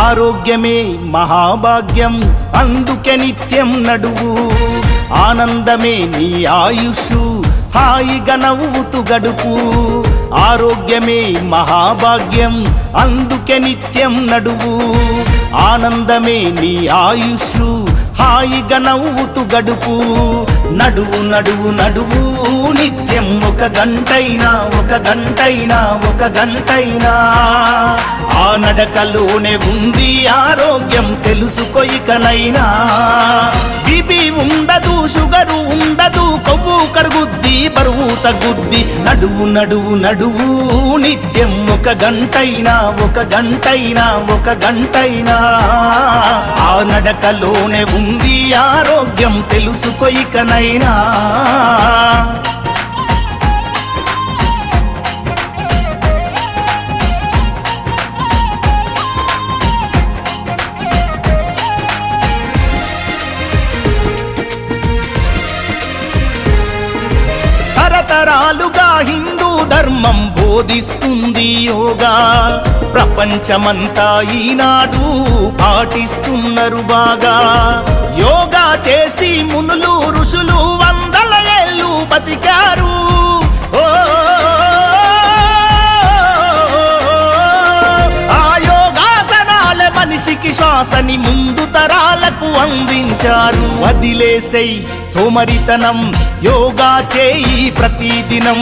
ఆరోగ్యమే మహాభాగ్యం అందుకే నిత్యం నడువు ఆనందమే నీ ఆయుషు హాయిగా నవ్వుతూ గడుపు ఆరోగ్యమే మహాభాగ్యం అందుకే నిత్యం నడువు ఆనందమే నీ ఆయుషు హాయిగా నవ్వుతూ గడుపు నడువు నడువు నడువు నిత్యం ఒక గంటైనా ఆ నడకలోనే ఉంది ఆరోగ్యం తెలుసుకో ఇకనైనా బీపీ ఉండదు షుగరు ఉండదు కొవ్వు కరుగుద్ది బరువు తగ్గుద్ది నడువు నడువు నడువు నిత్యం ఒక గంటైనా ఆ నడకలోనే ఉంది ఆరోగ్యం తెలుసుకో ఇకనైనా తరతరాలుగా హిందూ ధర్మం బోధిస్తుంది యోగా ప్రపంచమంతా ఈనాడు పాటిస్తున్నారు బాగా యోగా చేసి మునులు ఋషులు వందల ఏళ్ళు బతికారు ఆ యోగాసనాల మనిషికి శ్వాసని ముందు తరాలకు అందించారు వదిలేసై సోమరితనం యోగా చేయి ప్రతిదినం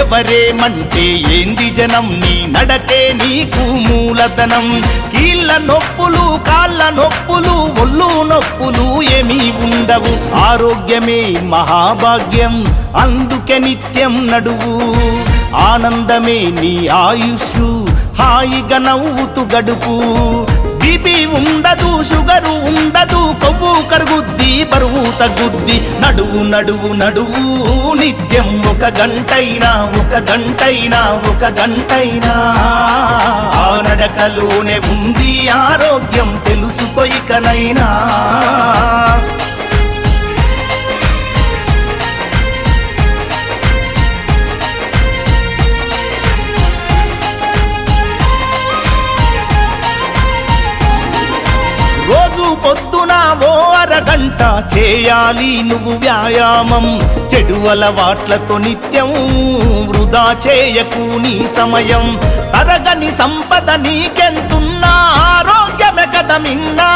ఎవరేమంటే ఏంది జనం నీ నడకే నీకు మూలధనం కీళ్ళ నొప్పులు కాళ్ళ నొప్పులు ఒళ్ళు నొప్పులు ఏమీ ఉండవు ఆరోగ్యమే మహాభాగ్యం అందుకే నిత్యం నడువు ఆనందమే నీ ఆయుషు హాయిగా నవ్వుతూ గడుపు బీపీ ఉండదు షుగరు ఉండదు కొవ్వు కరుగుద్ది బరువు తగ్గుద్ది నడువు నడువు నడువు నిత్యం ఒక గంటైనా ఆ నడకలోనే ఉంది ఆరోగ్యం తెలుసుకో ఇకనైనా రోజు పొద్దున ఓ అరగంట చేయాలి నువ్వు వ్యాయామం చెడు అలవాట్లతో నిత్యం వృధా చేయకు నీ సమయం తరగని సంపద నీకెంతున్నా ఆరోగ్యమే కదా మిన్నా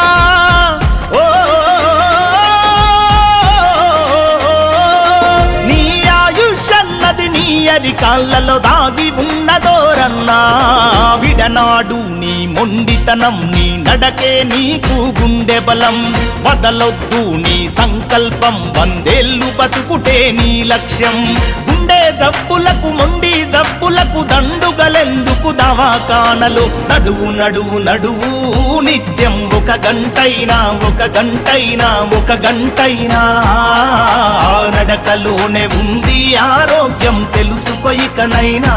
నీ ఆయుష్ అన్నది నీ అరికాళ్ళలో దాగి ఉన్నదోరన్నా విడనాడు నీ మొండితనం నీ నడకే నీకు గుండె బలం వదలొద్దు నీ సంకల్పం 100 ఏళ్ళు బతుకుటే నీ లక్ష్యం గుండె జబ్బులకు మొండి జబ్బులకు దండుగలెందుకు దవాఖానలు నడువు నడువు నడువు నిత్యం ఒక గంటైనా ఆ నడకలోనే ఉంది ఆరోగ్యం తెలుసుకో ఇకనైనా